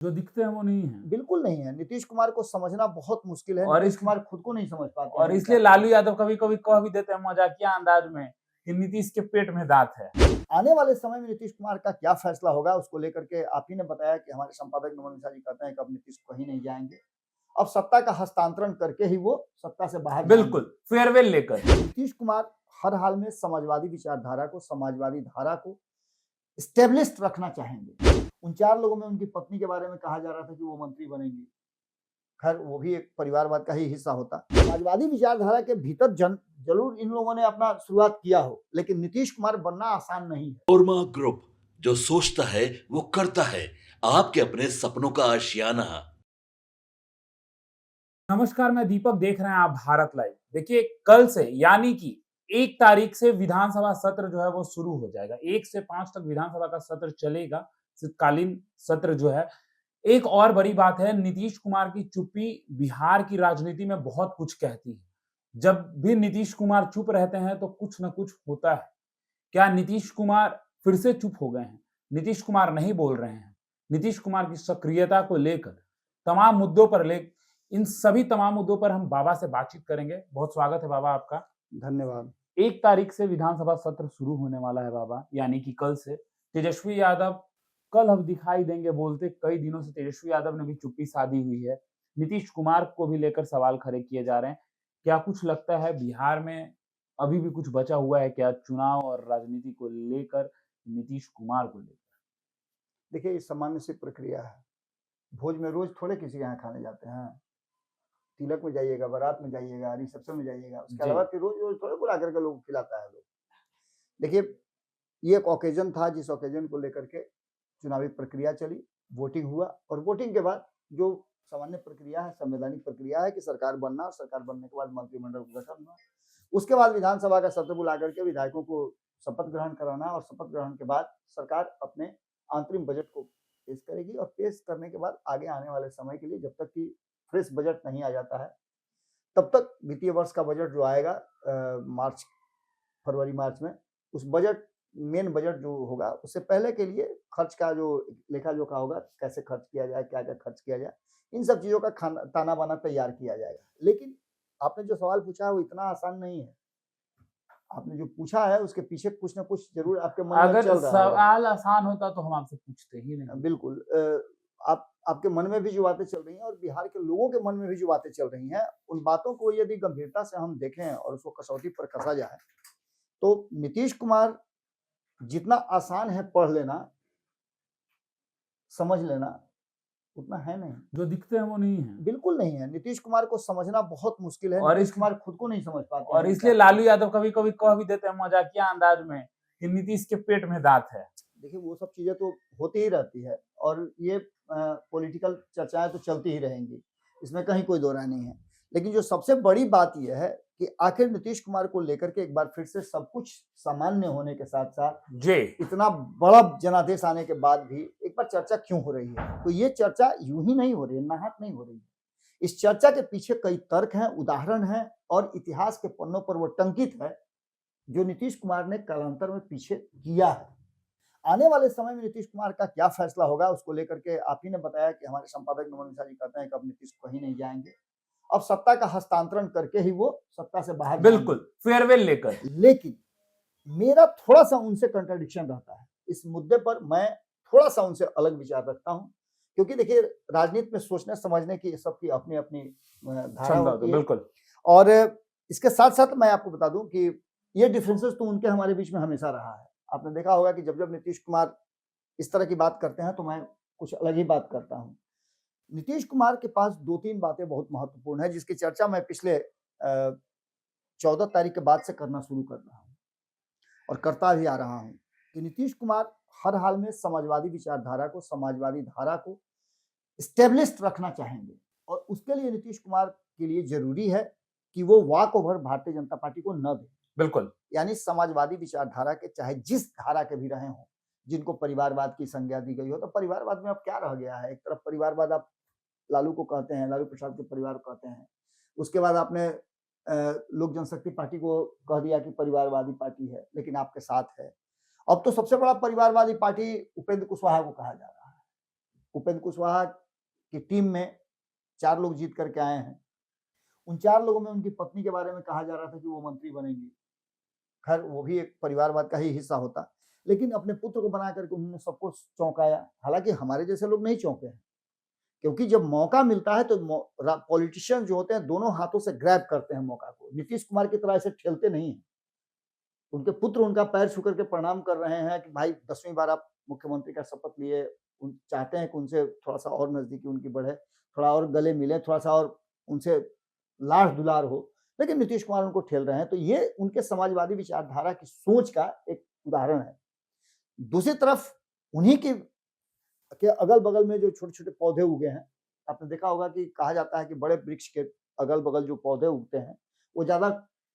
जो दिखते हैं वो नहीं है। बिल्कुल नहीं है। नीतीश कुमार को समझना बहुत मुश्किल है। और नीतीश कुमार खुद को नहीं समझ पाते और हैं इसलिए क्या लालू यादव कभी-कभी कह भी देते हैं मजाकिया अंदाज में कि नीतीश के पेट में दांत है। आने वाले समय में नीतीश कुमार का क्या फैसला होगा उसको लेकर के आप ही ने बताया कि हमारे संपादक नमन मिश्रा जी कहते हैं कि अब नीतीश कहीं नहीं जाएंगे। अब सत्ता का हस्तांतरण करके ही वो सत्ता से बाहर बिल्कुल, फेयरवेल लेकर। नीतीश कुमार हर हाल में समाजवादी विचारधारा को, समाजवादी धारा को स्टेब्लिश्ड रखना चाहेंगे। उन 4 लोगों में उनकी पत्नी के बारे में कहा जा रहा था कि वो मंत्री बनेंगी। खैर वो भी एक परिवारवाद का ही हिस्सा होता। समाजवादी विचारधारा के भीतर जरूर इन लोगों ने अपना शुरुआत किया हो, लेकिन नीतीश कुमार बनना आसान नहीं है। कोरमा ग्रुप, जो सोचता है वो करता है। आपके अपने सपनों का आशियाना। नमस्कार, मैं दीपक, देख रहे हैं आप भारत लाइव। देखिए, कल से यानी कि 1 तारीख से विधानसभा सत्र जो है वो शुरू हो जाएगा। 1 से 5 तक विधानसभा का सत्र चलेगा, शीतकालीन सत्र जो है। एक और बड़ी बात है, नीतीश कुमार की चुप्पी बिहार की राजनीति में बहुत कुछ कहती है। जब भी नीतीश कुमार चुप रहते हैं तो कुछ न कुछ होता है। क्या नीतीश कुमार फिर से चुप हो गए हैं? नीतीश कुमार नहीं बोल रहे हैं। नीतीश कुमार की सक्रियता को लेकर तमाम मुद्दों पर इन सभी तमाम मुद्दों पर हम बाबा से बातचीत करेंगे। बहुत स्वागत है बाबा आपका। धन्यवाद। 1 तारीख से विधानसभा सत्र शुरू होने वाला है बाबा, यानी कि कल से। तेजस्वी यादव कल अब दिखाई देंगे बोलते। कई दिनों से तेजस्वी यादव ने भी चुप्पी साधी हुई है। नीतीश कुमार को भी लेकर सवाल खड़े किए जा रहे हैं। क्या कुछ लगता है बिहार में अभी भी कुछ बचा हुआ है क्या चुनाव और राजनीति को लेकर, नीतीश कुमार को लेकर? देखिए, ये सामान्य सी प्रक्रिया है। भोज में रोज थोड़े किसी के यहाँ खाने जाते हैं। तिलक में जाइएगा, बारात में जाइएगा, रिसेप्शन में जाइएगा, उसके अलावा फिर रोज रोज थोड़े बुला करके लोग खिलाता है लोग। देखिए, ये एक ओकेजन था जिस ओकेजन को लेकर के चुनावी प्रक्रिया चली, वोटिंग हुआ और वोटिंग के बाद जो सामान्य प्रक्रिया है, संवैधानिक प्रक्रिया है कि सरकार बनना और सरकार बनने के बाद मंत्रिमंडल का गठन हुआ। उसके बाद विधानसभा का सत्र बुला करके विधायकों को शपथ ग्रहण कराना और शपथ ग्रहण के बाद सरकार अपने अंतरिम बजट को पेश करेगी और पेश करने के बाद आगे आने वाले समय के लिए जब तक कि फ्रेश बजट नहीं आ जाता है तब तक वित्तीय वर्ष का बजट जो आएगा फरवरी मार्च में, उस बजट मेन बजट जो होगा उससे पहले के लिए खर्च का जो लेखा जोखा होगा, कैसे खर्च किया जाए, क्या क्या खर्च किया जाए, इन सब चीजों का ताना बाना तैयार किया जाएगा। लेकिन आपने जो सवाल पूछा है वो इतना आसान नहीं है। आपने जो पूछा है उसके पीछे कुछ ना कुछ जरूर आपके मन में चल रहा है। अगर सवाल आसान होता तो हम आपसे पूछते ही नहीं। बिल्कुल। आपके मन में भी जो बातें चल रही हैं और बिहार के लोगों के मन में भी जो बातें चल रही हैं, उन बातों को यदि गंभीरता से हम देखें और उसको कसौटी पर कसा जाए तो नीतीश कुमार जितना आसान है पढ़ लेना, समझ लेना, उतना है नहीं। जो दिखते हैं वो नहीं है। बिल्कुल नहीं है। नीतीश कुमार को समझना बहुत मुश्किल है। और नीतीश कुमार खुद को नहीं समझ पाते और हैं इसलिए लालू यादव कभी-कभी कह भी देते हैं मजाकिया अंदाज में कि नीतीश के पेट में दांत है। देखिए, वो सब चीजें तो होती ही रहती है और ये पॉलिटिकल चर्चाएं तो चलती ही रहेंगी, इसमें कहीं कोई दो राय नहीं है। लेकिन जो सबसे बड़ी बात यह है कि आखिर नीतीश कुमार को लेकर के एक बार फिर से सब कुछ सामान्य होने के साथ साथ जी, इतना बड़ा जनादेश आने के बाद भी एक बार चर्चा क्यों हो रही है? तो ये चर्चा यूं ही नहीं हो रही है, नाहक नहीं हो रही है। इस चर्चा के पीछे कई तर्क हैं, उदाहरण हैं और इतिहास के पन्नों पर वो टंकित है जो नीतीश कुमार ने कालांतर में पीछे किया है। आने वाले समय में नीतीश कुमार का क्या फैसला होगा उसको लेकर के आप ही ने बताया कि हमारे संपादक नमन मिश्रा जी कहते हैं कि अब नीतीश कहीं नहीं जाएंगे। अब सत्ता का हस्तांतरण करके ही वो सत्ता से बाहर बिल्कुल, फेयरवेल लेकर। लेकिन मेरा थोड़ा सा उनसे कंट्राडिक्शन रहता है इस मुद्दे पर। मैं थोड़ा सा उनसे अलग विचार रखता हूं क्योंकि देखिए, राजनीति में सोचने समझने की सबकी अपनी अपनी धारा होती है। बिल्कुल। और इसके साथ साथ मैं आपको बता दूं कि ये डिफरेंसेस तो उनके हमारे बीच में हमेशा रहा है। आपने देखा होगा कि जब जब नीतीश कुमार इस तरह की बात करते हैं तो मैं कुछ अलग ही बात करता हूं। नीतीश कुमार के पास 2-3 बातें बहुत महत्वपूर्ण है जिसकी चर्चा मैं पिछले 14 तारीख के बाद से करना शुरू कर रहा हूं और करता भी आ रहा हूं कि नीतीश कुमार हर हाल में समाजवादी विचारधारा को, समाजवादी धारा को स्टेब्लिश्ड रखना चाहेंगे और उसके लिए नीतीश कुमार के लिए जरूरी है कि वो walk over Bharatiya Janata party को न दे। बिल्कुल। यानी समाजवादी विचारधारा के चाहे जिस धारा के भी रहे हों, जिनको परिवारवाद की संज्ञा दी गई हो, तो परिवारवाद में अब क्या रह गया है? एक तरफ परिवारवाद आप लालू को कहते हैं, लालू प्रसाद के परिवार को कहते हैं। उसके बाद आपने लोक जनशक्ति पार्टी को कह दिया कि परिवारवादी पार्टी है, लेकिन आपके साथ है। अब तो सबसे बड़ा परिवारवादी पार्टी उपेंद्र कुशवाहा को कहा जा रहा है। उपेंद्र कुशवाहा की टीम में 4 लोग जीत करके आए हैं। उन 4 लोगों में उनकी पत्नी के बारे में कहा जा रहा था कि वो मंत्री बनेंगी। खैर वो भी एक परिवारवाद का ही हिस्सा होता, लेकिन अपने पुत्र को बना करके उन्होंने सबको चौंकाया। हालांकि हमारे जैसे लोग नहीं चौंके हैं, क्योंकि जब मौका मिलता है तो पॉलिटिशियन जो होते हैं दोनों हाथों से ग्रैब करते हैं मौका को। नीतीश कुमार की तरह ऐसे ठेलते नहीं हैं। उनके पुत्र उनका पैर छू करके प्रणाम कर रहे हैं कि भाई 10वीं बार आप मुख्यमंत्री का शपथ लिए। चाहते हैं कि उनसे थोड़ा सा और नजदीकी उनकी बढ़े, थोड़ा और गले मिले, थोड़ा सा और उनसे लाड़ दुलार हो, लेकिन नीतीश कुमार उनको ठेल रहे हैं। तो ये उनके समाजवादी विचारधारा की सोच का एक उदाहरण है। दूसरी तरफ उन्हीं के अगल बगल में जो छोटे छोटे पौधे उगे हैं, आपने देखा होगा कि कहा जाता है कि बड़े वृक्ष के अगल बगल जो पौधे उगते हैं वो ज्यादा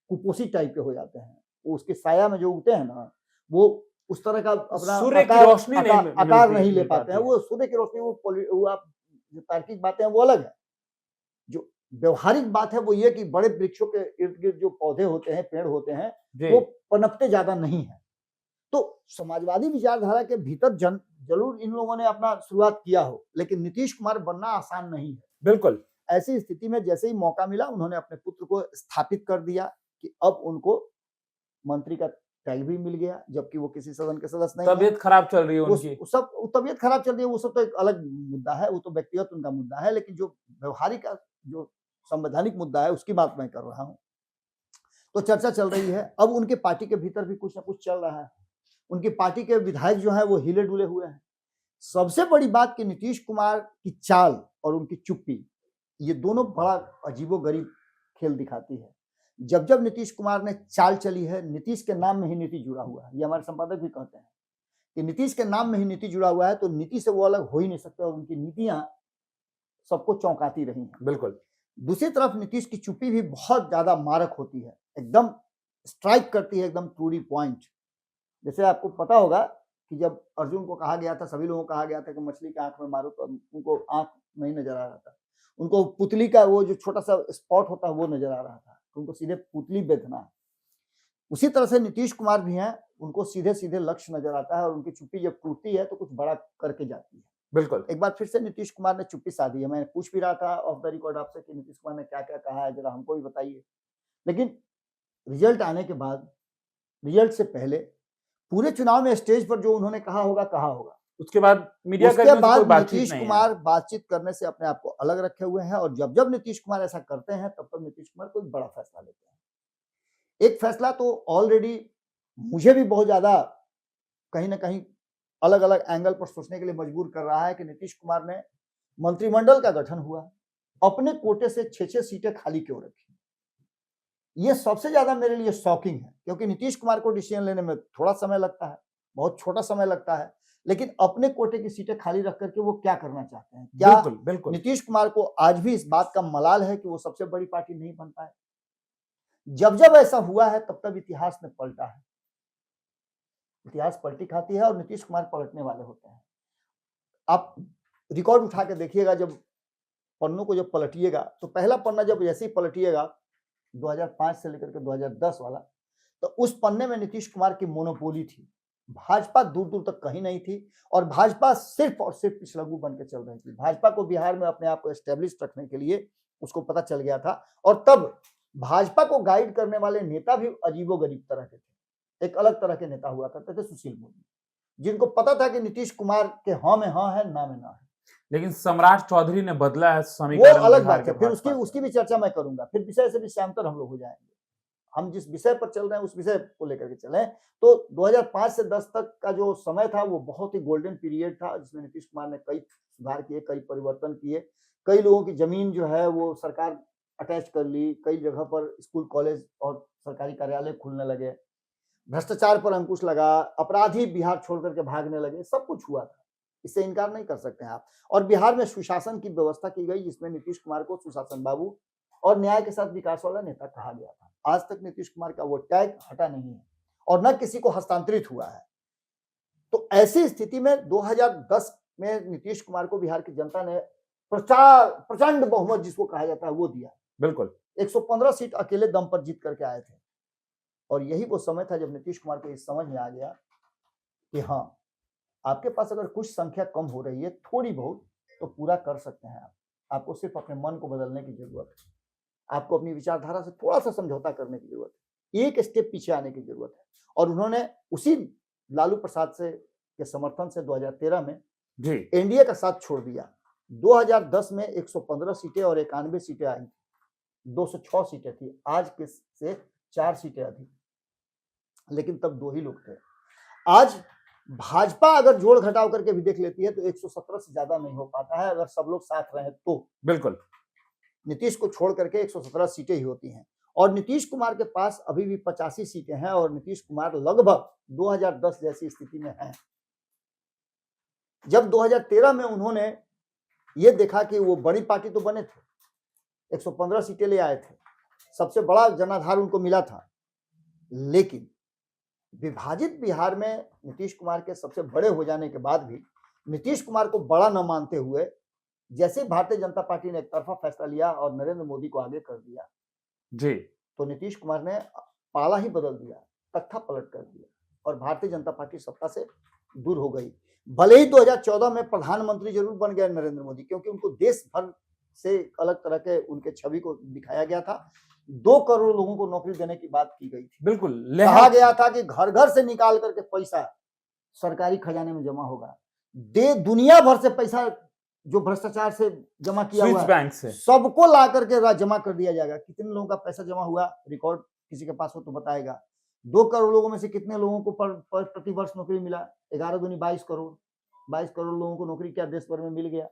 कुपोषी टाइप के हो जाते हैं। वो उसके साया में जो उगते हैं ना, वो उस तरह का अपना सूर्य की रोशनी आकार नहीं ले पाते हैं। वो सूर्य की रोशनी, वो आप जो तार्किक बातें हैं वो अलग है। जो व्यवहारिक बात है वो ये कि बड़े वृक्षों के इर्द गिर्द जो पौधे होते हैं, पेड़ होते हैं, वो पनपते ज्यादा नहीं है। तो समाजवादी विचारधारा के भीतर जरूर इन लोगों ने अपना शुरुआत किया हो, लेकिन नीतीश कुमार बनना आसान नहीं है। बिल्कुल। ऐसी स्थिति में जैसे ही मौका मिला उन्होंने अपने पुत्र को स्थापित कर दिया कि अब उनको मंत्री का टैग भी मिल गया, जबकि वो किसी सदन के सदस्य नहीं। तबीयत खराब चल रही है उनकी। वो सब तबीयत खराब चल रही है, वो सब तो एक अलग मुद्दा है, वो तो व्यक्तिगत उनका मुद्दा है। लेकिन जो व्यवहारिक जो संवैधानिक मुद्दा है उसकी बात मैं कर रहा हूँ। तो चर्चा चल रही है। अब उनके पार्टी के भीतर भी कुछ ना कुछ चल रहा है। उनकी पार्टी के विधायक जो है वो हिले डुले हुए हैं। सबसे बड़ी बात कि नीतीश कुमार की चाल और उनकी चुप्पी, ये दोनों बड़ा अजीबोगरीब खेल दिखाती है। जब जब नीतीश कुमार ने चाल चली है, नीतीश के नाम में ही नीति जुड़ा हुआ है। ये हमारे संपादक भी कहते हैं कि नीतीश के नाम में ही नीति जुड़ा हुआ है, तो नीति से वो अलग हो ही नहीं सकते और उनकी नीतियां सबको चौंकाती रही हैं। बिल्कुल। दूसरी तरफ नीतीश की चुप्पी भी बहुत ज्यादा मारक होती है, एकदम स्ट्राइक करती है, एकदम टू दी पॉइंट। जैसे आपको पता होगा कि जब अर्जुन को कहा गया था, सभी लोगों को कहा गया था कि मछली की आंख में मारो, तो उनको आंख नहीं नजर आ रहा था, उनको पुतली का वो जो छोटा सा स्पॉट होता है वो नजर आ रहा था, उनको सीधे पुतली बेचना है। उसी तरह से नीतीश कुमार भी हैं, उनको सीधे सीधे लक्ष्य नजर आता है और उनकी चुप्पी जब टूटती है तो कुछ बड़ा करके जाती है। बिल्कुल। एक बार फिर से नीतीश कुमार ने चुप्पी साधी है। मैं पूछ भी रहा था ऑफ द रिकॉर्ड आपसे कि नीतीश कुमार ने क्या क्या कहा है, जरा हमको भी बताइए। लेकिन रिजल्ट आने के बाद, रिजल्ट से पहले पूरे चुनाव में स्टेज पर जो उन्होंने कहा होगा, उसके बाद मीडिया उसके बाद नीतीश कुमार बातचीत करने से अपने आप को अलग रखे हुए हैं। और जब जब नीतीश कुमार ऐसा करते हैं तब तब नीतीश कुमार कोई बड़ा फैसला लेते हैं। एक फैसला तो ऑलरेडी मुझे भी बहुत ज्यादा कहीं ना कहीं अलग अलग एंगल पर सोचने के लिए मजबूर कर रहा है कि नीतीश कुमार ने मंत्रिमंडल का गठन हुआ, अपने कोटे से 6-6 सीटें खाली क्यों रखी। ये सबसे ज्यादा मेरे लिए शॉकिंग है, क्योंकि नीतीश कुमार को डिसीजन लेने में थोड़ा समय लगता है, बहुत छोटा समय लगता है, लेकिन अपने कोटे की सीटें खाली रख करके वो क्या करना चाहते हैं। क्या बिल्कुल। नीतीश कुमार को आज भी इस बात का मलाल है कि वो सबसे बड़ी पार्टी नहीं बन पाए। जब जब ऐसा हुआ है तब तब इतिहास में पलटा है। इतिहास पलटी खाती है और नीतीश कुमार पलटने वाले होते हैं। आप रिकॉर्ड उठा के देखिएगा, जब पन्नों को जब पलटिएगा तो पहला पन्ना जब जैसे ही पलटिएगा 2005 से लेकर के 2010 वाला, तो उस पन्ने में नीतीश कुमार की मोनोपोली थी। भाजपा दूर दूर तक कहीं नहीं थी और भाजपा सिर्फ और सिर्फ पिछलग्गू बन के चल रही थी। भाजपा को बिहार में अपने आप को एस्टेब्लिश रखने के लिए उसको पता चल गया था, और तब भाजपा को गाइड करने वाले नेता भी अजीबोगरीब तरह के थे। एक अलग तरह के नेता हुआ करते थे, सुशील मोदी, जिनको पता था कि नीतीश कुमार के हाँ में हाँ है, ना में ना है। लेकिन सम्राट चौधरी ने बदला है वो समीकरण। अलग बात है, फिर उसकी भी चर्चा मैं करूंगा। फिर विषय से विषयांतर हम लोग हो जाएंगे। हम जिस विषय पर चल रहे हैं उस विषय को लेकर के चलें। तो 2005 से 10 तक का जो समय था वो बहुत ही गोल्डन पीरियड था, जिसमें नीतीश कुमार ने कई सुधार किए, कई परिवर्तन किए, कई लोगों की जमीन जो है वो सरकार अटैच कर ली, कई जगह पर स्कूल कॉलेज और सरकारी कार्यालय खुलने लगे, भ्रष्टाचार पर अंकुश लगा, अपराधी बिहार छोड़ करके भागने लगे, सब कुछ हुआ था, इससे इनकार नहीं कर सकते हैं आप। और बिहार में सुशासन की व्यवस्था की गई, जिसमें नीतीश कुमार को सुशासन बाबू और न्याय के साथ विकास वाला नेता कहा गया था। आज तक नीतीश कुमार का वो टैग हटा नहीं है और न किसी को हस्तांतरित हुआ है। तो ऐसी स्थिति में 2010 में नीतीश कुमार को बिहार की जनता ने प्रचंड बहुमत जिसको कहा जाता है वो दिया। बिल्कुल 115 सीट अकेले दम पर जीत करके आए थे। और यही वो समय था जब नीतीश कुमार को इस समझ में आ गया कि हाँ, आपके पास अगर कुछ संख्या कम हो रही है थोड़ी बहुत, तो पूरा कर सकते हैं आप। आपको सिर्फ अपने मन को बदलने की जरूरत है, आपको अपनी विचारधारा से थोड़ा सा समझौता करने की जरूरत है, एक स्टेप पीछे आने की जरूरत है। और उन्होंने उसी लालू प्रसाद से के समर्थन से 2013 में जी एनडीए का साथ छोड़ दिया। 2010 में 115 सीटें और 91 सीटें आई, 206 सीटें थी, आज के से 4 सीटें अधिक, लेकिन तब 2 ही लोग थे। आज भाजपा अगर जोड़ घटाव करके भी देख लेती है तो 117 से ज्यादा नहीं हो पाता है, अगर सब लोग साथ रहे तो। बिल्कुल नीतीश को छोड़ करके 117 सीटें ही होती हैं, और नीतीश कुमार के पास अभी भी 85 सीटें हैं, और नीतीश कुमार लगभग 2010 जैसी स्थिति में हैं। जब 2013 में उन्होंने ये देखा कि वो बड़ी पार्टी तो बने थे, 115 सीटें ले आए थे, सबसे बड़ा जनाधार उनको मिला था, लेकिन विभाजित बिहार में नीतीश कुमार के सबसे बड़े हो जाने के बाद भी नीतीश कुमार को बड़ा न मानते हुए जैसे भारतीय जनता पार्टी ने एक तरफा फैसला लिया और नरेंद्र मोदी को आगे कर दिया, जी तो नीतीश कुमार ने पाला ही बदल दिया, तख्ता पलट कर दिया, और भारतीय जनता पार्टी सत्ता से दूर हो गई। भले ही 2014 में प्रधानमंत्री जरूर बन गए नरेंद्र मोदी, क्योंकि उनको देश भर से अलग तरह के उनके छवि को दिखाया गया था। 2 करोड़ लोगों को नौकरी देने की बात की गई थी। बिल्कुल कहा गया था कि घर घर से निकाल करके पैसा सरकारी खजाने में जमा होगा, दुनिया भर से पैसा जो भ्रष्टाचार से जमा किया हुआ स्विस है बैंक से सबको ला करके जमा कर दिया जाएगा। कितने लोगों का पैसा जमा हुआ, रिकॉर्ड किसी के पास हो तो बताएगा। 2 करोड़ लोगों में से कितने लोगों को प्रति वर्ष नौकरी मिला? 11 दूनी 22 करोड़। 22 करोड़ लोगों को नौकरी क्या देश भर में मिल गया?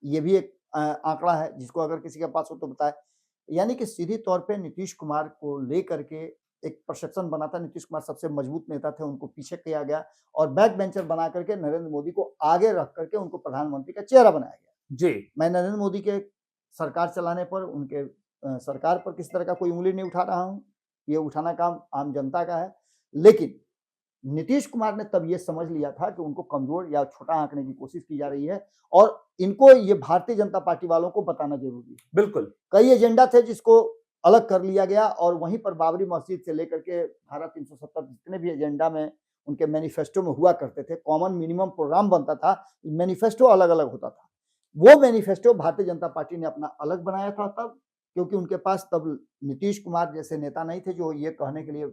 ये भी एक आंकड़ा है, जिसको अगर किसी के पास हो तो बताए। यानी कि सीधी तौर पे नीतीश कुमार को लेकर के एक परसेप्शन बना था, नीतीश कुमार सबसे मजबूत नेता थे, उनको पीछे किया गया और बैक बेंचर बना करके नरेंद्र मोदी को आगे रख करके उनको प्रधानमंत्री का चेहरा बनाया गया। जी मैं नरेंद्र मोदी के सरकार चलाने पर, उनके सरकार पर किसी तरह का कोई उंगली नहीं उठा रहा हूँ, ये उठाना काम आम जनता का है, लेकिन नीतीश कुमार ने तब ये समझ लिया था कि उनको कमजोर या छोटा आंकने की कोशिश की जा रही है, और इनको ये भारतीय जनता पार्टी वालों को बताना जरूरी है। बिल्कुल कई एजेंडा थे जिसको अलग कर लिया गया, और वहीं पर बाबरी मस्जिद से लेकर के धारा 370 जितने भी एजेंडा में उनके मैनिफेस्टो में हुआ करते थे, कॉमन मिनिमम प्रोग्राम बनता था, मैनिफेस्टो अलग अलग होता था। वो मैनिफेस्टो भारतीय जनता पार्टी ने अपना अलग बनाया था तब, क्योंकि उनके पास तब नीतीश कुमार जैसे नेता नहीं थे जो ये कहने के लिए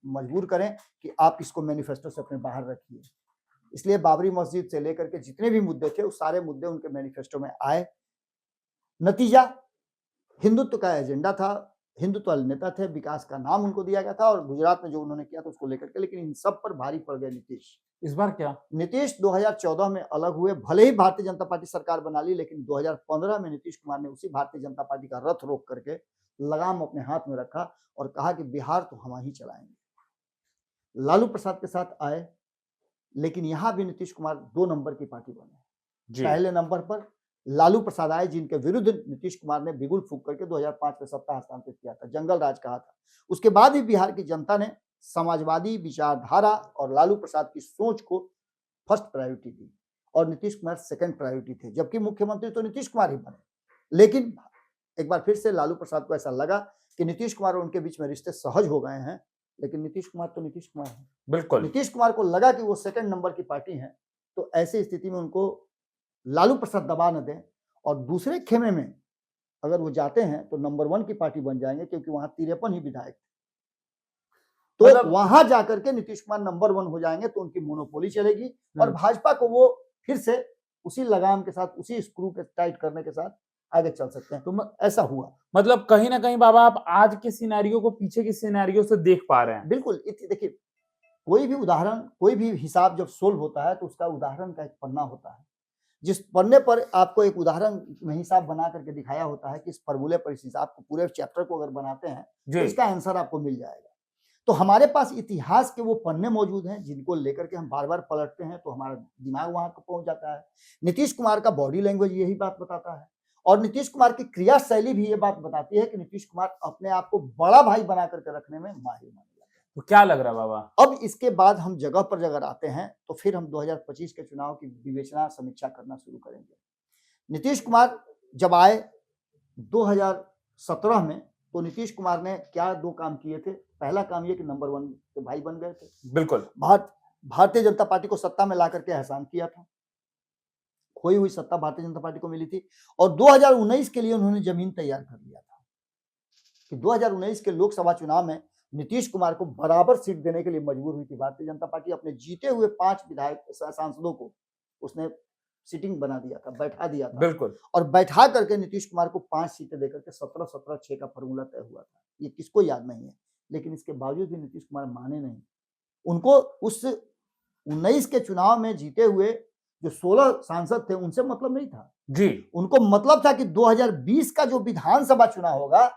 मजबूर करें कि आप इसको मैनिफेस्टो से अपने बाहर रखिए। इसलिए बाबरी मस्जिद से लेकर के जितने भी मुद्दे थे, उस सारे मुद्दे उनके मैनिफेस्टो में आए। नतीजा हिंदुत्व का एजेंडा था, हिंदुत्व नेता थे, विकास का नाम उनको दिया गया था, और गुजरात में जो उन्होंने किया था उसको लेकर के, लेकिन इन सब पर भारी पड़ गए नीतीश। इस बार क्या नीतीश 2014 में अलग हुए, भले ही भारतीय जनता पार्टी सरकार बना ली, लेकिन 2015 में नीतीश कुमार ने उसी भारतीय जनता पार्टी का रथ रोक करके लगाम अपने हाथ में रखा और कहा कि बिहार तो हम ही चलाएंगे। लालू प्रसाद के साथ आए, लेकिन यहां भी नीतीश कुमार 2 नंबर की पार्टी बने। पहले नंबर पर लालू प्रसाद आए, जिनके विरुद्ध नीतीश कुमार ने बिगुल फूंक करके 2005 में सत्ता हस्तांतरित किया था, जंगल राज कहा था। उसके बाद ही बिहार की जनता ने समाजवादी विचारधारा और लालू प्रसाद की सोच को फर्स्ट प्रायोरिटी दी, और नीतीश कुमार सेकंड प्रायोरिटी थे, जबकि मुख्यमंत्री तो नीतीश कुमार ही बने। लेकिन एक बार फिर से लालू प्रसाद को ऐसा लगा कि नीतीश कुमार और उनके बीच में रिश्ते सहज हो गए हैं, लेकिन नीतीश कुमार तो नीतीश कुमार है। बिल्कुल नीतीश कुमार को लगा कि वो सेकंड नंबर की पार्टी है, तो ऐसी स्थिति में उनको लालू प्रसाद दबा न दें, और दूसरे खेमे में अगर वो जाते हैं तो नंबर 1 की पार्टी बन जाएंगे, क्योंकि वहां 53 ही विधायक थे। तो मतलब वहां जाकर के नीतीश कुमार नंबर 1 हो जाएंगे, तो उनकी मोनोपोली चलेगी, और भाजपा को वो फिर से उसी लगाम के साथ, उसी स्क्रू के टाइट करने के साथ आगे चल सकते हैं। तो ऐसा हुआ। मतलब कहीं ना कहीं बाबा आप आज के सिनेरियो को पीछे के सिनेरियो से देख पा रहे हैं। बिल्कुल। देखिए, कोई भी उदाहरण, कोई भी हिसाब जब सोल्व होता है तो उसका उदाहरण का एक पन्ना होता है, जिस पन्ने पर आपको एक उदाहरण में हिसाब बना करके दिखाया होता है कि इस फॉर्मूले पर इस हिसाब को, पूरे चैप्टर को अगर बनाते हैं तो इसका आंसर आपको मिल जाएगा। तो हमारे पास इतिहास के वो पन्ने मौजूद हैं जिनको लेकर के हम बार बार पलटते हैं, तो हमारा दिमाग वहां को पहुंच जाता है। नीतीश कुमार का बॉडी लैंग्वेज यही बात बताता है, और नीतीश कुमार की क्रिया शैली भी ये बात बताती है कि नीतीश कुमार अपने आप को बड़ा भाई बना करके रखने में माहिर माने जाते हैं। तो क्या लग रहा है बाबा? अब इसके बाद हम जगह पर जगह आते हैं, तो फिर हम 2025 के चुनाव की विवेचना, समीक्षा करना शुरू करेंगे। नीतीश कुमार जब आए 2017 में, तो नीतीश कुमार ने क्या 2 काम किए थे। पहला काम ये कि नंबर 1 के भाई बन गए थे। बिल्कुल। भारतीय जनता पार्टी को सत्ता में ला करके एहसान किया था। खोई हुई सत्ता भारतीय जनता पार्टी को मिली थी और 2019 के लिए उन्होंने जमीन तैयार कर लिया था कि 2019 के लोकसभा चुनाव में नीतीश कुमार को बराबर सीट देने के लिए मजबूर हुई थी भारतीय जनता पार्टी। अपने जीते हुए 5 विधायक सांसदों को उसने सीटिंग बना दिया था, बैठा दिया था, बिल्कुल, और बैठा करके नीतीश कुमार को 5 सीटें देकर के 17-17-6 का फॉर्मूला तय हुआ था। ये किसको याद नहीं है, लेकिन इसके बावजूद भी नीतीश कुमार माने नहीं। उनको उस 19 के चुनाव में जीते हुए जो 16 सांसद थे उनसे मतलब नहीं था जी। उनको मतलब था कि 2020 का जो विधानसभा चुनाव होगा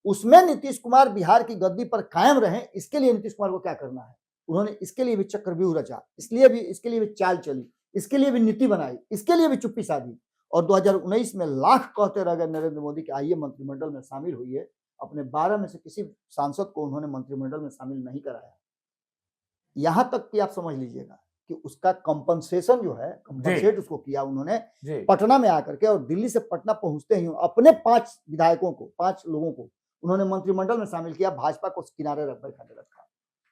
उसमें नीतीश कुमार बिहार की गद्दी पर कायम रहे। इसके लिए नीतीश कुमार को क्या करना है, उन्होंने इसके लिए भी चक्रव्यूह रचा, इसके लिए भी चाल चली, इसके लिए भी नीति बनाई, इसके लिए भी चुप्पी साधी और 2019 में लाख कहते रह गए नरेंद्र मोदी के आइए मंत्रिमंडल में शामिल हुई। अपने 12 में से किसी सांसद को उन्होंने मंत्रिमंडल में शामिल नहीं कराया। यहां तक कि आप समझ लीजिएगा कि उसका कंपनसेशन जो है, कंपनसेट उसको किया उन्होंने पटना में आकर के, और दिल्ली से पटना पहुंचते ही अपने 5 विधायकों को, 5 लोगों को उन्होंने मंत्रिमंडल में शामिल किया। भाजपा को किनारे बैठाने रखा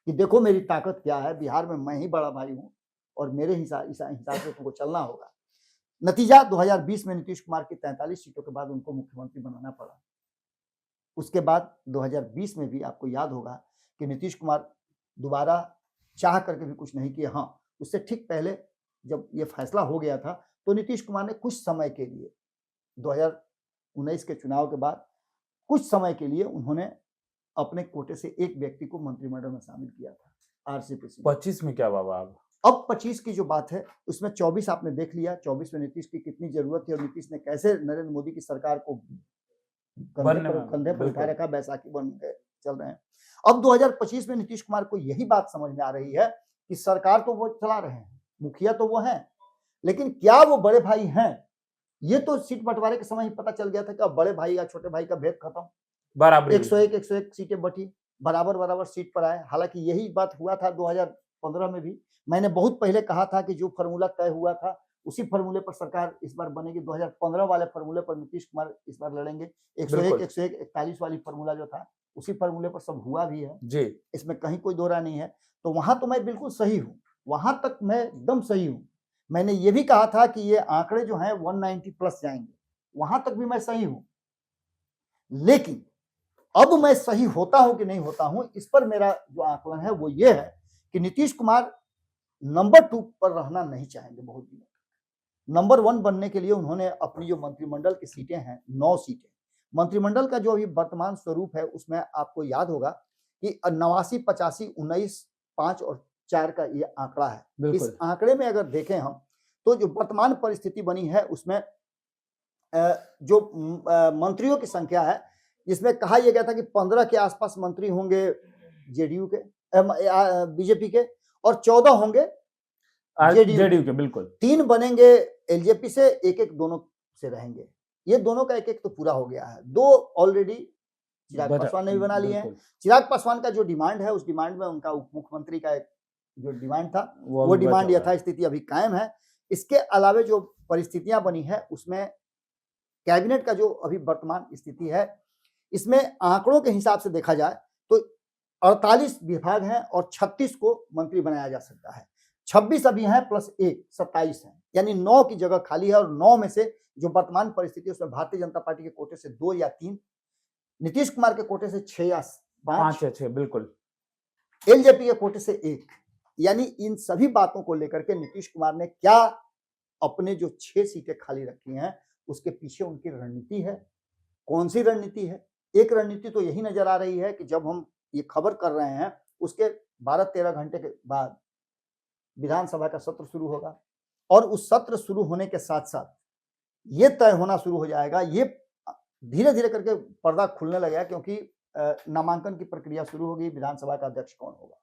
कि देखो मेरी ताकत क्या है, बिहार में मैं ही बड़ा भाई हूं और मेरे हिसाब से तुमको चलना होगा। नतीजा 2020 में नीतीश कुमार की 43 सीटों के बाद उनको मुख्यमंत्री बनाना पड़ा। उसके बाद 2020 में भी आपको याद होगा कि नीतीश कुमार दोबारा चाह करके भी कुछ नहीं किया। हाँ, उससे ठीक पहले जब ये फैसला हो गया था तो नीतीश कुमार ने कुछ समय के लिए 2019 के चुनाव के बाद कुछ समय के लिए उन्होंने अपने कोटे से एक व्यक्ति को मंत्रिमंडल में शामिल किया था, आरसीपी सिंह। 25 में क्या बाबा? अब 25 की जो बात है उसमें 24 आपने देख लिया, 24 में नीतीश की कितनी जरूरत थी और नीतीश ने कैसे नरेंद्र मोदी की सरकार को कंधे पर उठा रखा, बैसाखी बन के चल रहे हैं। अब 2025 में नीतीश कुमार को यही बात समझ में आ रही है कि सरकार तो वो चला रहे हैं, मुखिया तो वो हैं, लेकिन क्या वो बड़े भाई हैं? ये तो सीट बंटवारे के समय ही पता चल गया था कि अब बड़े भाई या छोटे भाई का भेद खत्म। बराबर 101 सीटें बटी, बराबर सीट पर आए। हालांकि यही बात हुआ था 2015 में भी। मैंने बहुत पहले कहा था कि जो फॉर्मूला तय हुआ था उसी फॉर्मूले पर सरकार इस बार बनेगी। 2015 वाले फॉर्मूले पर नीतीश कुमार इस बार लड़ेंगे। 101 41 वाली फॉर्मूला जो था उसी फॉर्मूले पर सब हुआ भी है जी, इसमें कहीं कोई दो राय नहीं है। तो वहां तो मैं बिल्कुल सही हूँ, वहां तक मैं एकदम सही हूँ। मैंने ये भी कहा था कि ये आंकड़े जो हैं 190 प्लस जाएंगे, वहां तक भी मैं सही हूं। लेकिन अब मैं सही होता हूं कि नहीं होता हूं, इस पर मेरा जो आकलन है वो ये है कि नीतीश कुमार नंबर 2 पर रहना नहीं चाहेंगे बहुत दिनों तक। नंबर 1 बनने के लिए उन्होंने अपनी जो मंत्रिमंडल की सीटें हैं, 9 सीटें, मंत्रिमंडल का जो अभी वर्तमान स्वरूप है उसमें आपको याद होगा कि 89, 85, 19, 5 और 4 का ये आंकड़ा है। इस आंकड़े में अगर देखें हम तो जो वर्तमान परिस्थिति बनी है उसमें जो मंत्रियों की संख्या है, जिसमें कहा यह गया था कि 15 के आसपास मंत्री होंगे जेडीयू के, बीजेपी के, और 14 होंगे जेडीयू के। बिल्कुल 3 बनेंगे एलजेपी से, एक दोनों से रहेंगे। ये दोनों का एक तो पूरा हो गया है। 2 ऑलरेडी चिराग पासवान ने भी बना लिए हैं। चिराग पासवान का जो डिमांड है उस डिमांड में उनका उप मुख्यमंत्री का जो डिमांड था वो डिमांड यथास्थिति अभी कायम है। इसके अलावा जो परिस्थितियां बनी है उसमें कैबिनेट का जो अभी वर्तमान स्थिति है, इसमें आंकड़ों के हिसाब से देखा जाए तो 48 विभाग हैं और 36 को मंत्री बनाया जा सकता है। 26 अभी हैं प्लस 1 27 हैं, यानी 9 की जगह खाली है। और 9 में से जो वर्तमान परिस्थिति है उसमें भारतीय जनता पार्टी के कोटे से 2 या 3, नीतीश कुमार के कोटे से 6 या 5 या 6, बिल्कुल, एलजेपी के कोटे से 1। यानी इन सभी बातों को लेकर के नीतीश कुमार ने क्या अपने जो 6 सीटें खाली रखी हैं उसके पीछे उनकी रणनीति है। कौन सी रणनीति है? एक रणनीति तो यही नजर आ रही है कि जब हम ये खबर कर रहे हैं उसके 12-13 घंटे के बाद विधानसभा का सत्र शुरू होगा और उस सत्र शुरू होने के साथ साथ ये तय होना शुरू हो जाएगा, ये धीरे धीरे करके पर्दा खुलने लगेगा, क्योंकि नामांकन की प्रक्रिया शुरू होगी, विधानसभा का अध्यक्ष कौन होगा।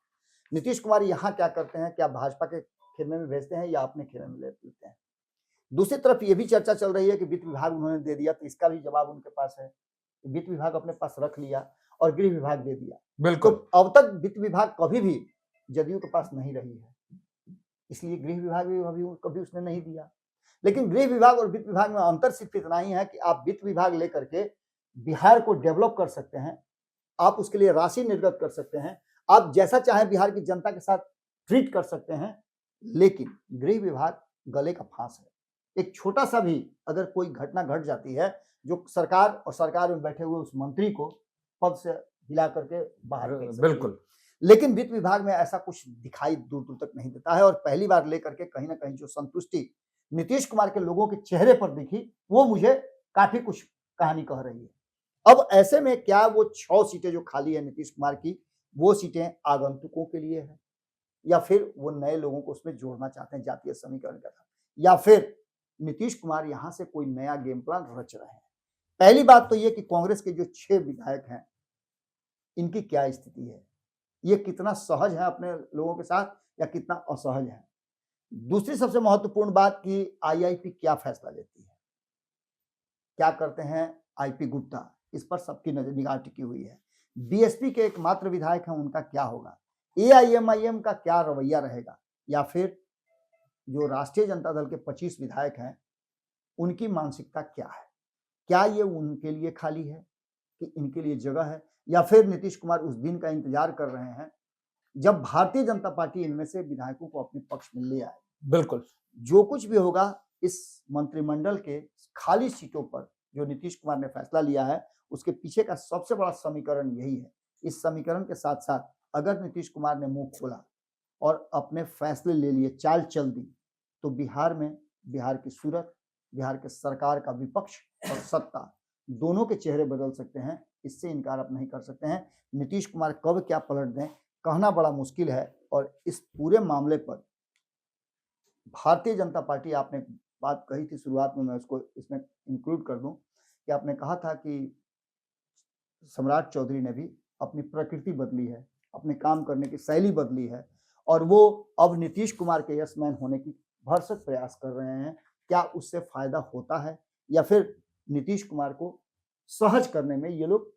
नीतीश कुमार यहाँ क्या करते हैं, क्या भाजपा के खेमे में भेजते हैं या अपने खेमे में लेते हैं। दूसरी तरफ ये भी चर्चा चल रही है कि वित्त विभाग उन्होंने दे दिया, तो इसका भी जवाब उनके पास है। वित्त विभाग अपने पास रख लिया और गृह विभाग दे दिया। बिल्कुल, तो अब तक वित्त विभाग कभी भी जदयू के पास नहीं रही है, इसलिए गृह विभाग भी कभी उसने नहीं दिया। लेकिन गृह विभाग और वित्त विभाग में अंतर सिर्फ इतना ही है कि आप वित्त विभाग लेकर के बिहार को डेवलप कर सकते हैं, आप उसके लिए राशि निर्गत कर सकते हैं, आप जैसा चाहे बिहार की जनता के साथ ट्रीट कर सकते हैं, लेकिन गृह विभाग गले का फांस है। एक छोटा सा भी अगर कोई घटना घट जाती है, जो सरकार और सरकार में बैठे हुए उस मंत्री को पद से हिला करके बाहर कर सकती है। बिल्कुल। लेकिन वित्त विभाग में ऐसा कुछ दिखाई दूर दूर तक नहीं देता है, और पहली बार लेकर के कहीं ना कहीं जो संतुष्टि नीतीश कुमार के लोगों के चेहरे पर दिखी, वो मुझे काफी कुछ कहानी कह रही है। अब ऐसे में क्या वो 6 सीटें जो खाली है नीतीश कुमार की, वो सीटें आगंतुकों के लिए है, या फिर वो नए लोगों को उसमें जोड़ना चाहते हैं जातीय समीकरण के साथ, या फिर नीतीश कुमार यहां से कोई नया गेम प्लान रच रहे हैं। पहली बात तो ये कि कांग्रेस के जो 6 विधायक हैं, इनकी क्या स्थिति है, ये कितना सहज है अपने लोगों के साथ या कितना असहज है। दूसरी सबसे महत्वपूर्ण बात कि आईआईपी क्या फैसला लेती है, क्या करते हैं आईपी गुप्ता, इस पर सबकी नजर निगाह टिकी हुई है। बीएसपी के एकमात्र विधायक हैं, उनका क्या होगा, एआईएमआईएम का क्या रवैया रहेगा, या फिर जो राष्ट्रीय जनता दल के 25 विधायक हैं, उनकी मानसिकता क्या है, क्या ये उनके लिए खाली है कि इनके लिए जगह है, या फिर नीतीश कुमार उस दिन का इंतजार कर रहे हैं जब भारतीय जनता पार्टी इनमें से विधायकों को अपने पक्ष में ले आए। बिल्कुल। जो कुछ भी होगा, इस मंत्रिमंडल के खाली सीटों पर जो नीतीश कुमार ने फैसला लिया है, उसके पीछे का सबसे बड़ा समीकरण यही है। इस समीकरण के साथ साथ अगर नीतीश कुमार ने मुंह खोला और अपने फैसले ले लिए, चाल चल दी, तो बिहार में बिहार की सूरत, बिहार के सरकार का विपक्ष और सत्ता दोनों के चेहरे बदल सकते हैं। इससे इनकार आप नहीं कर सकते हैं। नीतीश कुमार कब क्या पलट दें, कहना बड़ा मुश्किल है। और इस पूरे मामले पर भारतीय जनता पार्टी, आपने बात कही थी शुरुआत में, मैं उसको इसमें इंक्लूड कर दूं कि आपने कहा था कि सम्राट चौधरी ने भी अपनी प्रकृति बदली है, अपने काम करने की शैली बदली है, और वो अब नीतीश कुमार के यस मैन होने की भरसक प्रयास कर रहे हैं। क्या उससे फायदा होता है, या फिर नीतीश कुमार को सहज करने में ये लोग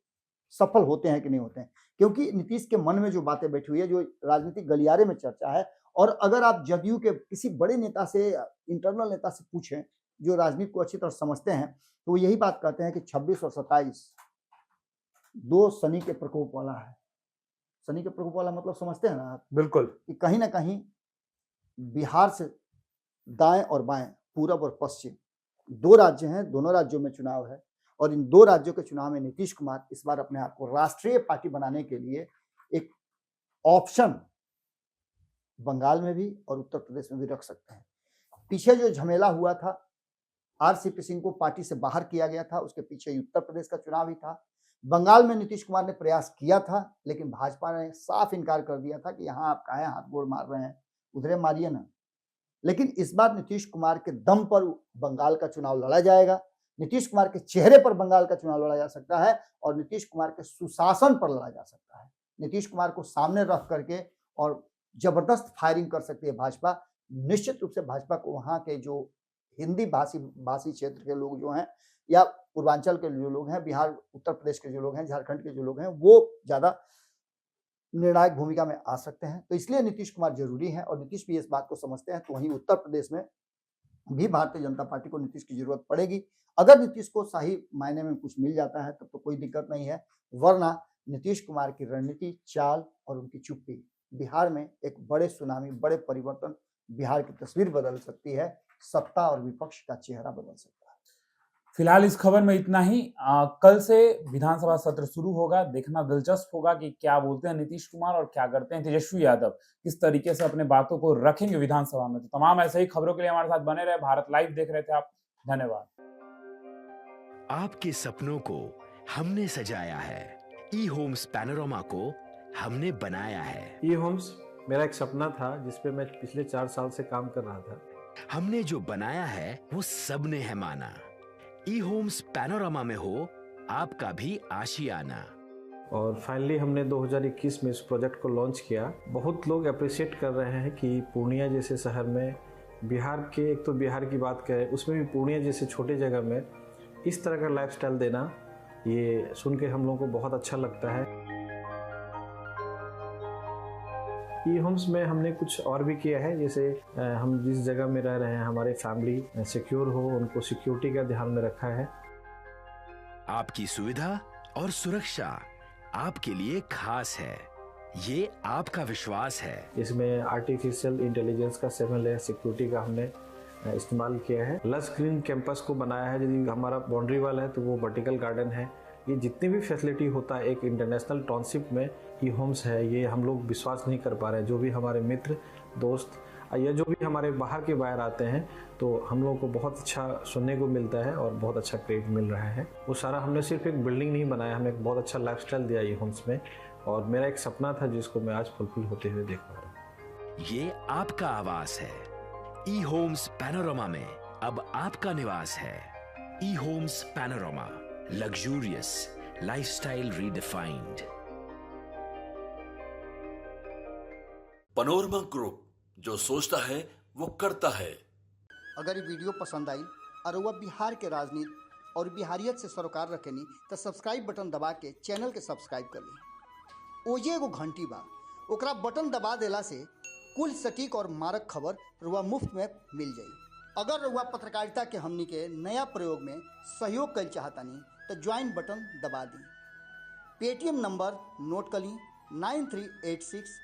सफल होते हैं कि नहीं होते हैं? क्योंकि नीतीश के मन में जो बातें बैठी हुई है, जो राजनीतिक गलियारे में चर्चा है, और अगर आप जदयू के किसी बड़े नेता से, इंटरनल नेता से पूछें जो राजनीति को अच्छी तरह समझते हैं, तो वो यही बात कहते हैं कि 26 और 27 दो शनि के प्रकोप वाला है। शनि के प्रकोप वाला मतलब समझते हैं ना आप? बिल्कुल। कि कहीं ना कहीं बिहार से दाएं और बाएं, पूरब और पश्चिम, 2 राज्य हैं, दोनों राज्यों में चुनाव है, और इन 2 राज्यों के चुनाव में नीतीश कुमार इस बार अपने आप को राष्ट्रीय पार्टी बनाने के लिए एक ऑप्शन बंगाल में भी और उत्तर प्रदेश में भी रख सकते हैं। पीछे जो झमेला हुआ था, आरसीपी सिंह को पार्टी से बाहर किया गया था, उसके पीछे उत्तर प्रदेश का चुनाव ही था। बंगाल में नीतीश कुमार ने प्रयास किया था, लेकिन भाजपा ने साफ इनकार कर दिया था कि यहाँ आप काहे हाथ गोड़ मार रहे हैं, उधरे मारिए ना। लेकिन इस बार नीतीश कुमार के दम पर बंगाल का चुनाव लड़ा जाएगा, नीतीश कुमार के चेहरे पर बंगाल का चुनाव लड़ा जा सकता है, और नीतीश कुमार के सुशासन पर लड़ा जा सकता है। नीतीश कुमार को सामने रख करके और जबरदस्त फायरिंग कर सकती है भाजपा। निश्चित रूप से भाजपा को वहां के जो हिंदी भाषी क्षेत्र के लोग जो हैं, या पूर्वांचल के जो लोग हैं, बिहार उत्तर प्रदेश के जो लोग हैं, झारखंड के जो लोग हैं, वो ज्यादा निर्णायक भूमिका में आ सकते हैं। तो इसलिए नीतीश कुमार जरूरी है, और नीतीश भी इस बात को समझते हैं। तो वहीं उत्तर प्रदेश में भी भारतीय जनता पार्टी को नीतीश की जरूरत पड़ेगी। अगर नीतीश को सही मायने में कुछ मिल जाता है तब तो कोई दिक्कत नहीं है, वरना नीतीश कुमार की रणनीति, चाल और उनकी चुप्पी बिहार में एक बड़े सुनामी, बड़े परिवर्तन, बिहार की तस्वीर बदल सकती है, सत्ता और विपक्ष का चेहरा बदल सकता है। फिलहाल इस खबर में इतना ही। कल से विधानसभा सत्र शुरू होगा, देखना दिलचस्प होगा कि क्या बोलते हैं नीतीश कुमार और क्या करते हैं तेजस्वी यादव, किस तरीके से अपने बातों को रखेंगे विधानसभा में। तो तमाम ऐसे ही खबरों के लिए हमारे साथ बने रहे। भारत लाइव देख रहे थे आप, धन्यवाद। आपके सपनों को हमने सजाया है, ई होम्स पैनोरामा को हमने बनाया है। ई होम्स मेरा एक सपना था जिसपे मैं पिछले 4 साल से काम कर रहा था। हमने जो बनाया है वो सबने है माना। ई होम्स पैनोरामा में हो आपका भी आशियाना। और फाइनली हमने 2021 में इस प्रोजेक्ट को लॉन्च किया। बहुत लोग अप्रिशिएट कर रहे हैं कि पूर्णिया जैसे शहर में, बिहार के, एक तो बिहार की बात करें उसमें भी पूर्णिया जैसे छोटे जगह में इस तरह का लाइफस्टाइल देना, ये सुन के हम लोगों को बहुत अच्छा लगता है। ई होम्स में हमने कुछ और भी किया है, जैसे हम जिस जगह में रह रहे हैं हमारे फैमिली सिक्योर हो, उनको सिक्योरिटी का ध्यान में रखा है। आपकी सुविधा और सुरक्षा आपके लिए खास है। ये आपका विश्वास है। इसमें आर्टिफिशियल इंटेलिजेंस का 7 लेयर सिक्योरिटी का हमने इस्तेमाल किया है। लस ग्रीन कैंपस को बनाया है। यदि हमारा बाउंड्री वाल है तो वो वर्टिकल गार्डन है। ये जितनी भी फैसिलिटी होता है एक इंटरनेशनल टाउनशिप में ई होम्स है, ये हम लोग विश्वास नहीं कर पा रहे हैं। जो भी हमारे मित्र दोस्त या जो भी हमारे बाहर के बाहर आते हैं तो हम लोगों को बहुत अच्छा सुनने को मिलता है और बहुत अच्छा क्रेडिट मिल रहा है। वो सारा हमने सिर्फ एक बिल्डिंग नहीं बनाया, हमें एक बहुत अच्छा लाइफस्टाइल दिया ई होम्स में, और मेरा एक सपना था जिसको मैं आज फुलफिल होते हुए देख पा रहा हूँ। ये आपका आवास है। ई होम्स पैनोरामा में अब आपका निवास है। E Homes Panorama, luxurious lifestyle redefined. Panorama Group, जो सोचता है वो करता है। अगर ये वीडियो पसंद आई और वह बिहार के राजनीति और बिहारियत से सरोकार रखेनी तो सब्सक्राइब बटन दबा के चैनल के सब्सक्राइब कर ली। ओजे एगो घंटी बा, ओकरा बटन दबा देला से कुल सटीक और मारक खबर रुआ मुफ्त में मिल जाई। अगर रुआ पत्रकारिता के हमनी के नया प्रयोग में सहयोग कर चाहतानी तो ज्वाइन बटन दबा दी। पेटीएम नंबर नोट कर ली 9386